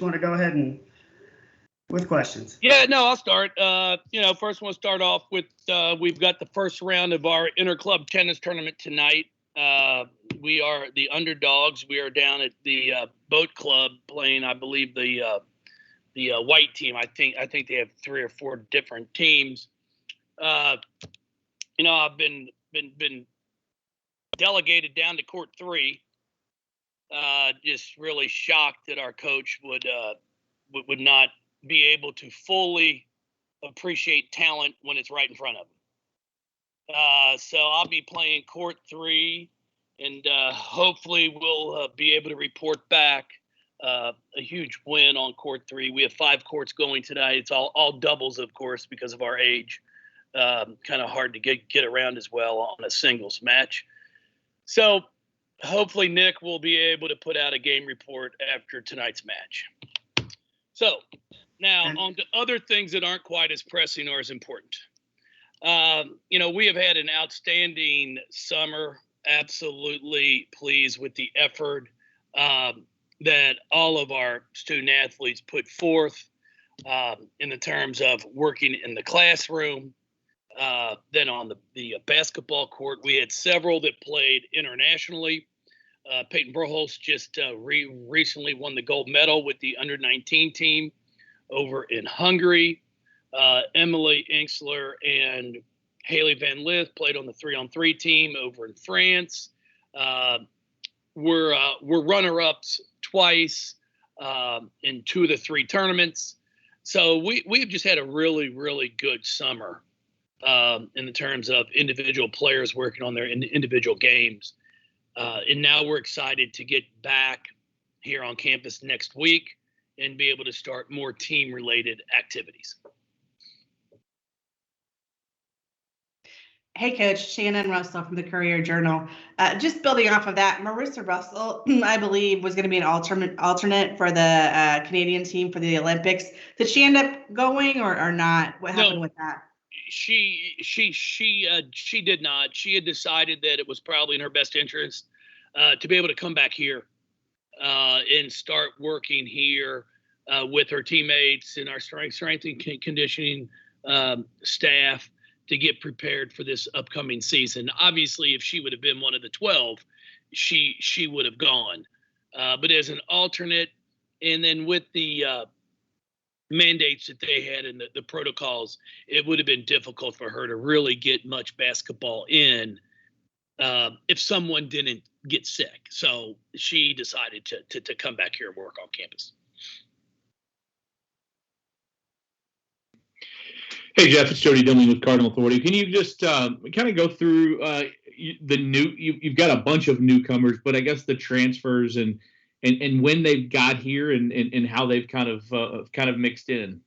want to go ahead and with questions? Yeah, no, I'll start. First we'll start off with we've got the first round of our interclub tennis tournament tonight. We are the underdogs. We are down at the boat club playing, I believe, the white team. I think they have 3 or 4 different teams. I've been delegated down to court 3. Just really shocked that our coach would not be able to fully appreciate talent when it's right in front of him. So I'll be playing court 3, and hopefully we'll be able to report back a huge win on court 3. We have 5 courts going tonight. It's all doubles, of course, because of our age. Kind of hard to get around as well on a singles match. So hopefully Nick will be able to put out a game report after tonight's match. So now on to other things that aren't quite as pressing or as important. We have had an outstanding summer. Absolutely pleased with the effort that all of our student athletes put forth in the terms of working in the classroom. Then on the basketball court, we had several that played internationally. Peyton Broholz just recently won the gold medal with the under-19 team over in Hungary. Emily Engsler and Haley Van Lith played on the 3-on-3 team over in France. We're runner-ups twice in 2 of the 3 tournaments. So we've just had a really, really good summer in the terms of individual players working on their individual games. And now we're excited to get back here on campus next week and be able to start more team-related activities. Hey, Coach. Shannon Russell from the Courier-Journal. Just building off of that, Marissa Russell, I believe, was going to be an alternate for the Canadian team for the Olympics. Did she end up going or not? What happened with that? She did not. She had decided that it was probably in her best interest to be able to come back here and start working here with her teammates and our strength and conditioning staff to get prepared for this upcoming season. Obviously, if she would have been one of the 12, she would have gone. But as an alternate, and then with the mandates that they had and the protocols, it would have been difficult for her to really get much basketball in if someone didn't get sick. So she decided to come back here and work on campus. Hey, Jeff, it's Jody Dillman with Cardinal Authority. Can you just kind of go through you've got a bunch of newcomers, but I guess the transfers and when they've got here and how they've kind of mixed in?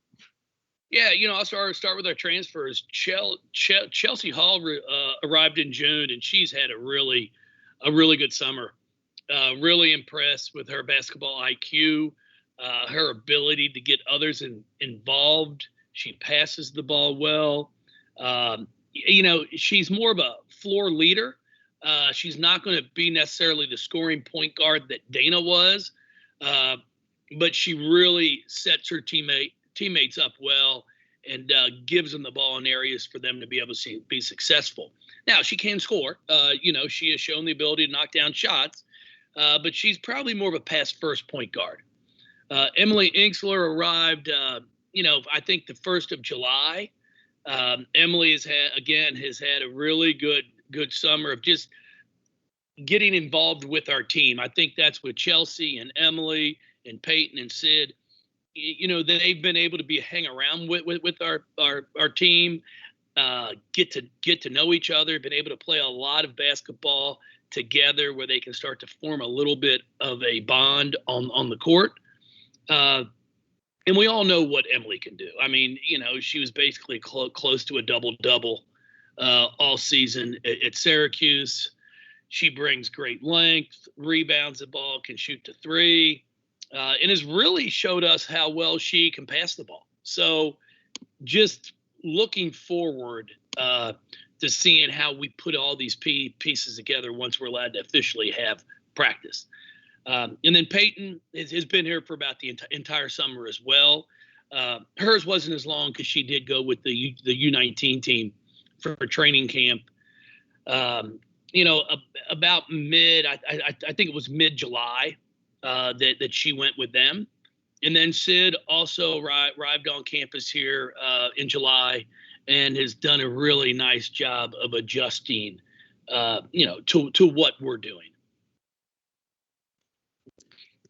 Yeah, I'll start with our transfers. Chelsea Hall arrived in June, and she's had a really good summer. Really impressed with her basketball IQ, her ability to get others involved. She passes the ball well. She's more of a floor leader. She's not going to be necessarily the scoring point guard that Dana was, but she really sets her teammates up well and gives them the ball in areas for them to be able to be successful. Now, she can score. She has shown the ability to knock down shots, but she's probably more of a pass-first point guard. Emily Engsler arrived I think the 1st of July. Emily has had a really good summer of just getting involved with our team. I think that's with Chelsea and Emily and Peyton and Sid. They've been able to hang around with our team, get to know each other, been able to play a lot of basketball together where they can start to form a little bit of a bond on the court. And we all know what Emily can do. I mean, she was basically close to a double-double all season at Syracuse. She brings great length, rebounds the ball, can shoot to 3, and has really showed us how well she can pass the ball. So just looking forward to seeing how we put all these pieces together once we're allowed to officially have practice. And then Peyton has been here for about the entire summer as well. Hers wasn't as long because she did go with the U19 team for training camp. About I think it was mid-July that she went with them. And then Sid also arrived on campus here in July and has done a really nice job of adjusting, to what we're doing.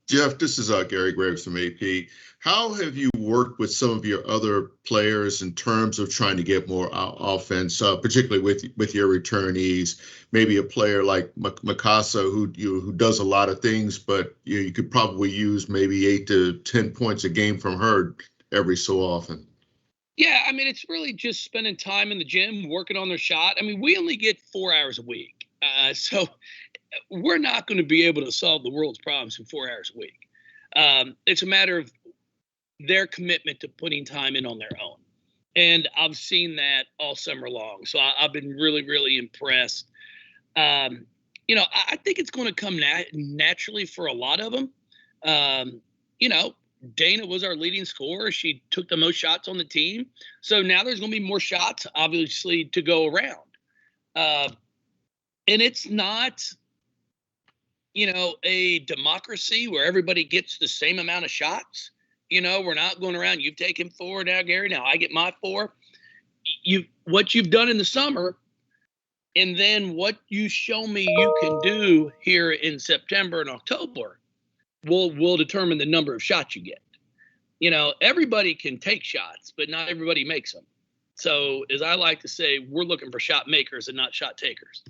Jeff, this is Gary Graves from AP. How have you worked with some of your other players in terms of trying to get more offense, particularly with your returnees? Maybe a player like Mikasa who does a lot of things, but you could probably use maybe 8 to 10 points a game from her every so often. Yeah, I mean, it's really just spending time in the gym, working on their shot. I mean, we only get 4 hours a week. So we're not going to be able to solve the world's problems in 4 hours a week. It's a matter of their commitment to putting time in on their own. And I've seen that all summer long. So I've been really, really impressed. I think it's going to come naturally for a lot of them. Dana was our leading scorer. She took the most shots on the team. So now there's going to be more shots, obviously, to go around. And it's not, a democracy where everybody gets the same amount of shots. We're not going around. You've taken 4 now, Gary. Now I get my 4. What you've done in the summer, and then what you show me you can do here in September and October will determine the number of shots you get. Everybody can take shots, but not everybody makes them. So, as I like to say, we're looking for shot makers and not shot takers.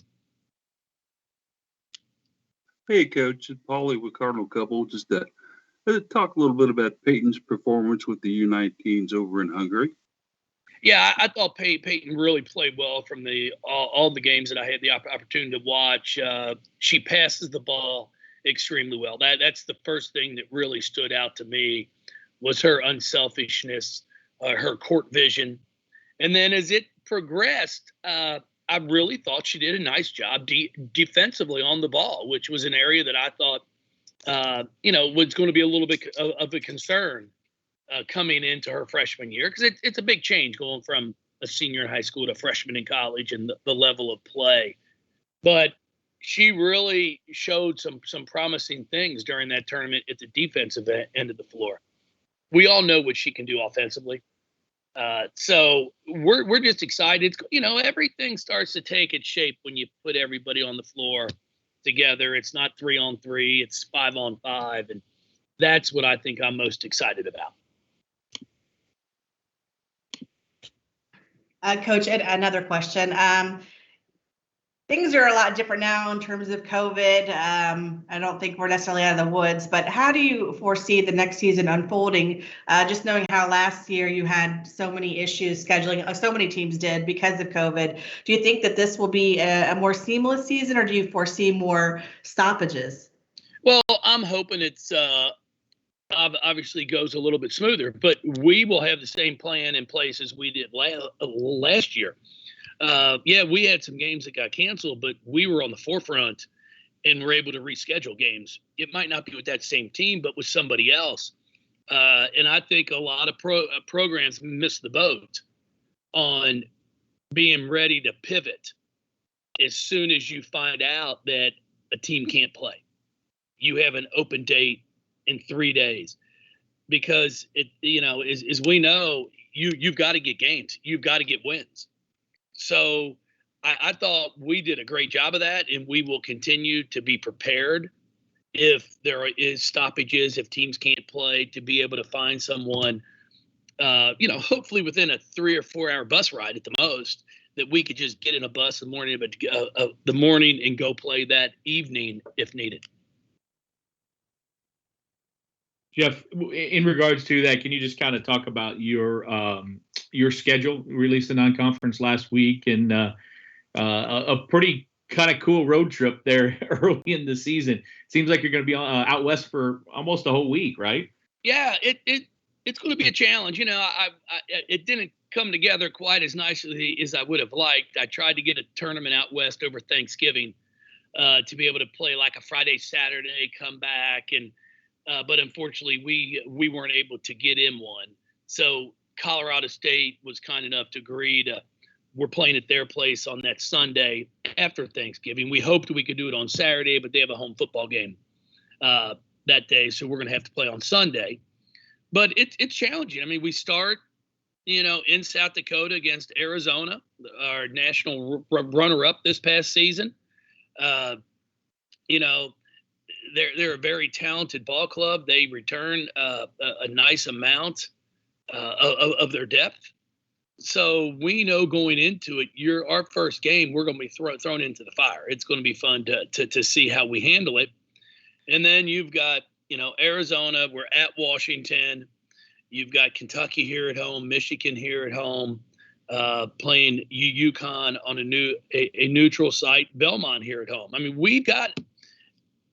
Hey, Coach, it's Paulie with Cardinal Couple. Just talk a little bit about Peyton's performance with the U19s over in Hungary. Yeah, I thought Peyton really played well from all the games that I had the opportunity to watch. She passes the ball extremely well. That's the first thing that really stood out to me was her unselfishness, her court vision. And then as it progressed, I really thought she did a nice job defensively on the ball, which was an area that I thought, was going to be a little bit of a concern coming into her freshman year, because it's a big change going from a senior in high school to a freshman in college and the level of play. But she really showed some promising things during that tournament at the defensive end of the floor. We all know what she can do offensively. So we're just excited. Everything starts to take its shape when you put everybody on the floor together. It's not 3-on-3, it's 5-on-5. And that's what I think I'm most excited about. Coach, another question. Things are a lot different now in terms of COVID. I don't think we're necessarily out of the woods, but how do you foresee the next season unfolding? Just knowing how last year you had so many issues scheduling, so many teams did because of COVID. Do you think that this will be a more seamless season, or do you foresee more stoppages? Well, I'm hoping it's obviously goes a little bit smoother, but we will have the same plan in place as we did last year. We had some games that got canceled, but we were on the forefront and were able to reschedule games. It might not be with that same team, but with somebody else. And I think a lot of programs miss the boat on being ready to pivot as soon as you find out that a team can't play. You have an open date in 3 days, because as we know, you've got to get games, you've got to get wins. So I thought we did a great job of that, and we will continue to be prepared if there is stoppages, if teams can't play, to be able to find someone, hopefully within a 3 or 4 hour bus ride at the most, that we could just get in a bus in the morning and go play that evening if needed. Jeff, in regards to that, can you just kind of talk about your schedule? We released a non-conference last week, and a pretty kind of cool road trip there early in the season. Seems like you're going to be out west for almost a whole week, right? Yeah, it's going to be a challenge. It didn't come together quite as nicely as I would have liked. I tried to get a tournament out west over Thanksgiving, to be able to play like a Friday, Saturday, come back. And but unfortunately, we weren't able to get in one. So Colorado State was kind enough to agree to, we're playing at their place on that Sunday after Thanksgiving. We hoped we could do it on Saturday, but they have a home football game that day, so we're going to have to play on Sunday. But it's challenging. I mean, we start, in South Dakota against Arizona, our national runner-up this past season. They're a very talented ball club. They return a nice amount of their depth. So we know going into it, our first game, we're going to be thrown into the fire. It's going to be fun to see how we handle it. And then you've got, Arizona, we're at Washington. You've got Kentucky here at home, Michigan here at home, playing UConn on a neutral site, Belmont here at home. I mean, we've got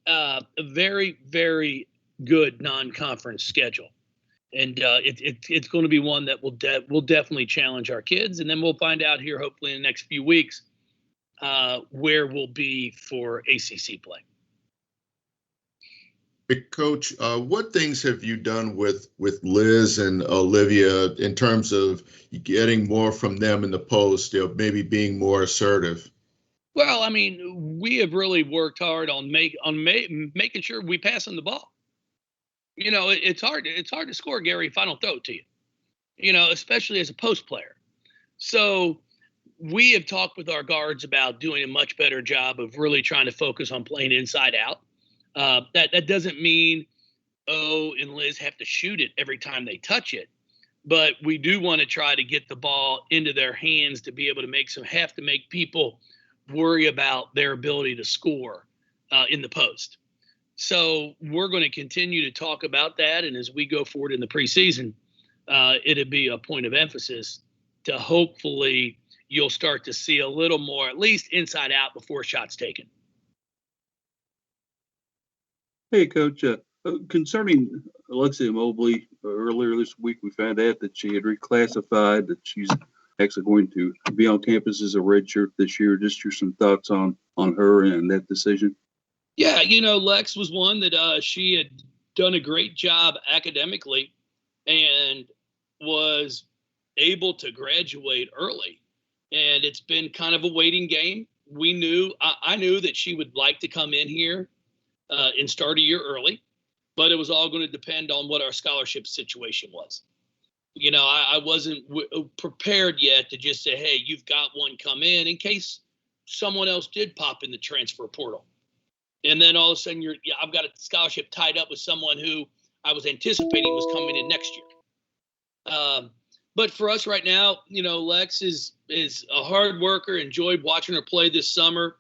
a very, very good non-conference schedule. And it's going to be one that will definitely challenge our kids. And then we'll find out here, hopefully in the next few weeks, where we'll be for ACC play. Coach, what things have you done with Liz and Olivia in terms of getting more from them in the post, maybe being more assertive? Well, I mean, we have really worked hard on making sure we pass on the ball. It's hard to score, Gary, if I don't throw it to you, especially as a post player. So we have talked with our guards about doing a much better job of really trying to focus on playing inside out. That doesn't mean and Liz have to shoot it every time they touch it, but we do want to try to get the ball into their hands to be able to make people worry about their ability to score in the post. So we're going to continue to talk about that, and as we go forward in the preseason, it'll be a point of emphasis to hopefully you'll start to see a little more, at least inside out, before shots taken. Hey, Coach, concerning Alexia Mobley, earlier this week we found out that she had reclassified, that she's actually going to be on campus as a redshirt this year. Just some thoughts on her and that decision. Yeah, Lex was one that she had done a great job academically and was able to graduate early. And it's been kind of a waiting game. I knew that she would like to come in here and start a year early, but it was all going to depend on what our scholarship situation was. I wasn't prepared yet to just say, hey, you've got one come in case someone else did pop in the transfer portal. And then all of a sudden I've got a scholarship tied up with someone who I was anticipating was coming in next year. But for us right now, Lex is a hard worker. Enjoyed watching her play this summer.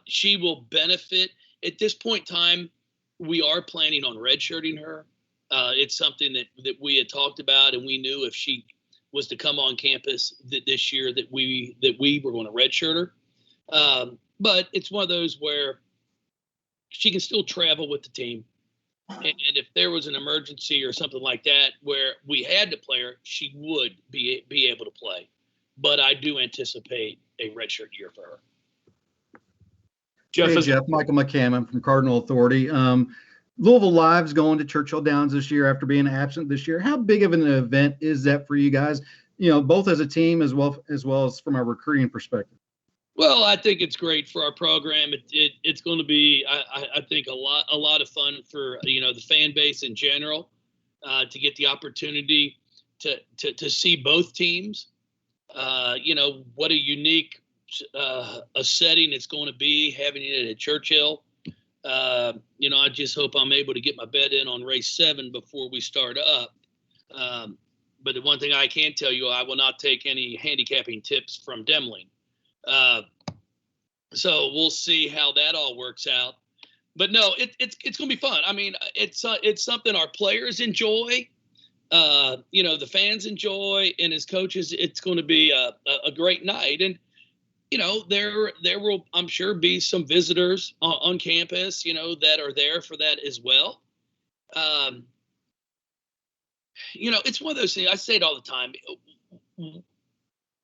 She will benefit. At this point in time, we are planning on redshirting her. It's something that we had talked about, and we knew if she was to come on campus this year that we were going to redshirt her. But it's one of those where she can still travel with the team. And if there was an emergency or something like that where we had to play her, she would be able to play. But I do anticipate a redshirt year for her. Jeff, Michael McCammon from Cardinal Authority. Louisville Live's going to Churchill Downs this year after being absent this year. How big of an event is that for you guys, both as a team as well as from a recruiting perspective? Well, I think it's great for our program. It's going to be, I think, a lot of fun for the fan base in general to get the opportunity to see both teams. What a unique a setting it's going to be having it at Churchill. I just hope I'm able to get my bet in on race 7 before we start up. But the one thing I can tell you, I will not take any handicapping tips from Demling. So we'll see how that all works out. But no, it's going to be fun. I mean, it's something our players enjoy. The fans enjoy, and as coaches, it's going to be a great night. And there will, I'm sure, be some visitors on campus, that are there for that as well. It's one of those things. I say it all the time.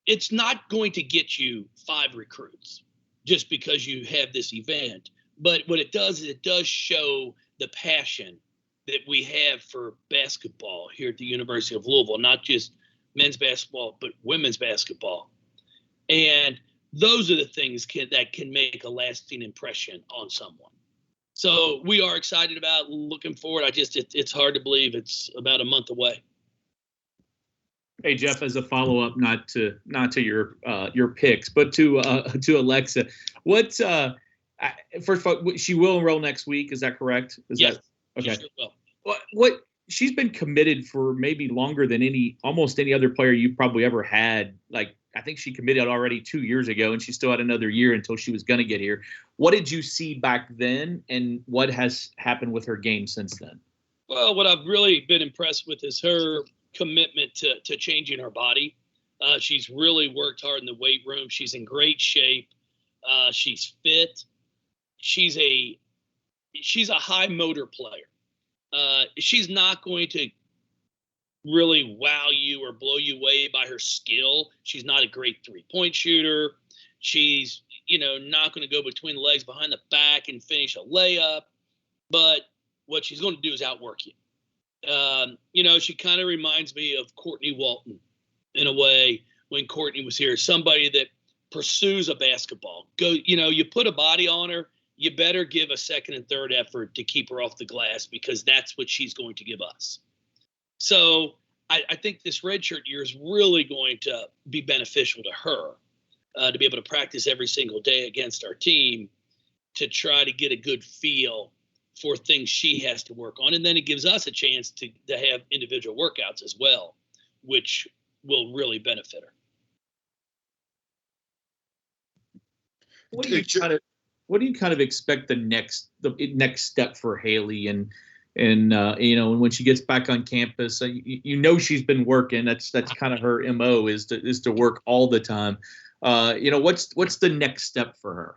It's not going to get you 5 recruits just because you have this event. But what it does is it does show the passion that we have for basketball here at the University of Louisville, not just men's basketball, but women's basketball. And those are the things that can make a lasting impression on someone. So we are excited about looking forward. It's hard to believe it's about a month away. Hey Jeff, as a follow-up, not to your picks, but to Alexia, what's first of all, she will enroll next week. Is that correct? Yes. Okay. Sure will. What she's been committed for maybe longer than almost any other player you've probably ever had. Like, I think she committed already 2 years ago, and she still had another year until she was going to get here. What did you see back then, and what has happened with her game since then? Well, what I've really been impressed with is her commitment to changing her body. She's really worked hard in the weight room. She's in great shape. She's fit. She's a high motor player. She's not going to really wow you or blow you away by her skill. She's not a great 3-point shooter. She's, not going to go between the legs behind the back and finish a layup. But what she's going to do is outwork you. She kind of reminds me of Courtney Walton in a way when Courtney was here. Somebody that pursues a basketball. You put a body on her, you better give a second and third effort to keep her off the glass, because that's what she's going to give us. So I think this redshirt year is really going to be beneficial to her, to be able to practice every single day against our team to try to get a good feel for things she has to work on. And then it gives us a chance to have individual workouts as well, which will really benefit her. What do you kind of expect the next step for Haley and when she gets back on campus? She's been working. That's kind of her MO is to work all the time. What's the next step for her?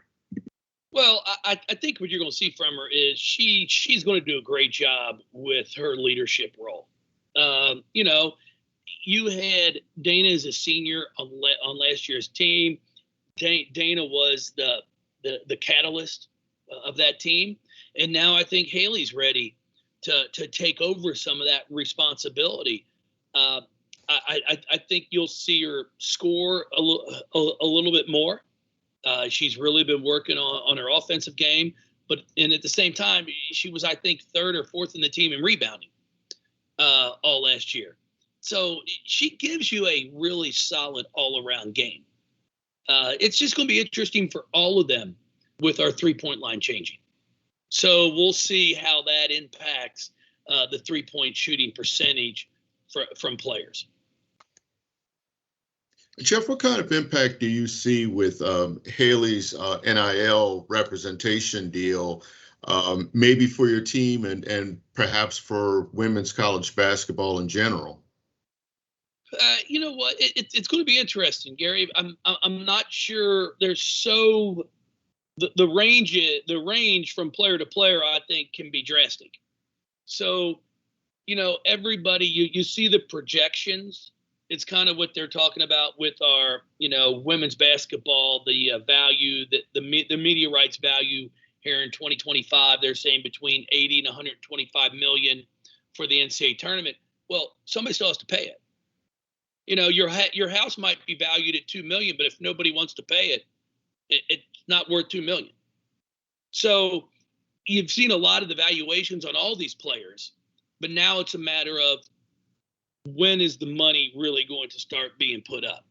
Well, I think what you're going to see from her is she's going to do a great job with her leadership role. You had Dana as a senior on last year's team. Dana was the catalyst of that team, and now I think Haley's ready to take over some of that responsibility. I think you'll see her score a little bit more. She's really been working on her offensive game, and at the same time, she was, I think, 3rd or 4th in the team in rebounding all last year. So she gives you a really solid all-around game. It's just going to be interesting for all of them with our 3-point line changing. So we'll see how that impacts the 3-point shooting percentage from players. Jeff, what kind of impact do you see with Haley's NIL representation deal, maybe for your team and perhaps for women's college basketball in general? You know what? It's going to be interesting, Gary. I'm not sure. There's the range from player to player, I think, can be drastic. So, everybody, you see the projections. It's kind of what they're talking about with our, women's basketball, the value, the media rights value here in 2025. They're saying between 80 and 125 million for the NCAA tournament. Well, somebody still has to pay it. Your house might be valued at $2 million, but if nobody wants to pay it, it's not worth $2 million. So you've seen a lot of the valuations on all these players, but now it's a matter of when is the money really going to start being put up?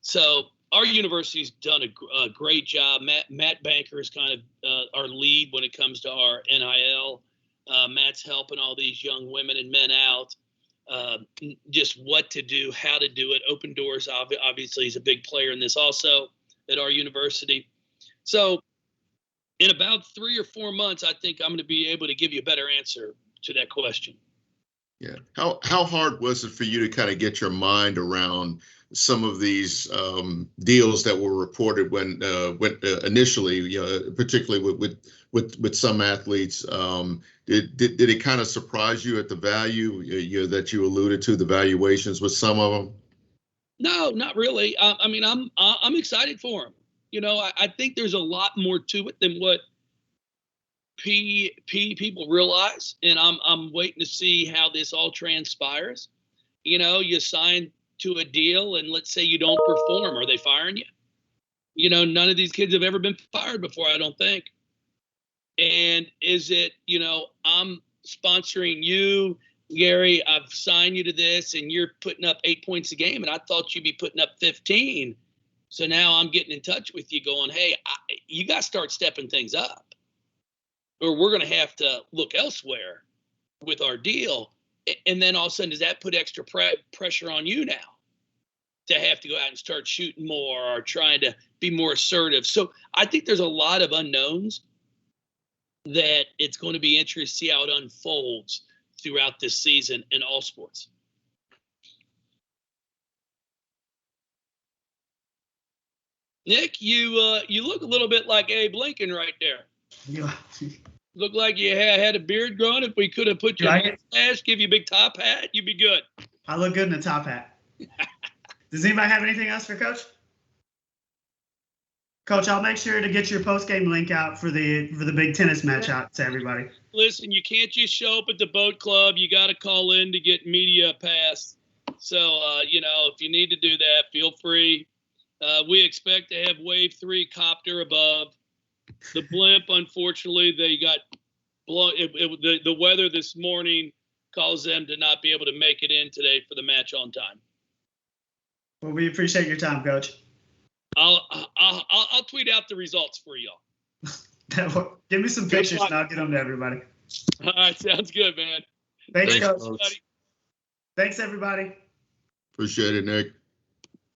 So our university's done a great job. Matt Banker is kind of our lead when it comes to our NIL. Matt's helping all these young women and men out. Just what to do, how to do it. Open Doors obviously is a big player in this also at our university. So in about 3 or 4 months, I think I'm going to be able to give you a better answer to that question. Yeah. How hard was it for you to kind of get your mind around some of these deals that were reported when initially, particularly with some athletes? Did it kind of surprise you at the value that you alluded to, the valuations with some of them? No, not really. I'm excited for them. You know, I think there's a lot more to it than what people realize, and I'm waiting to see how this all transpires. You know, you sign to a deal, and let's say you don't perform, are they firing you? You know, none of these kids have ever been fired before, I don't think. And is it, you know, I'm sponsoring you, Gary, I've signed you to this, and you're putting up 8 points a game, and I thought you'd be putting up 15. So now I'm getting in touch with you going, hey, you got to start stepping things up, or we're going to have to look elsewhere with our deal. And then all of a sudden, does that put extra pressure on you now to have to go out and start shooting more or trying to be more assertive? So I think there's a lot of unknowns that it's going to be interesting to see how it unfolds throughout this season in all sports. Nick, you look a little bit like Abe Lincoln right there. Yeah. Look like you had a beard growing. If we could have put you in a mustache, give you a big top hat, you'd be good. I look good in a top hat. Does anybody have anything else for Coach? Coach, I'll make sure to get your post-game link out for the big tennis match out to everybody. Listen, you can't just show up at the boat club. You got to call in to get media pass. So, you know, if you need to do that, feel free. We expect to have Wave 3 copter above. The blimp, unfortunately, they got blown. The weather this morning caused them to not be able to make it in today for the match on time. Well, we appreciate your time, Coach. I'll tweet out the results for y'all. Give me some pictures and I'll get them to everybody. All right, sounds good, man. Thanks, Thanks, Coach. Coach. Thanks, everybody. Appreciate it, Nick.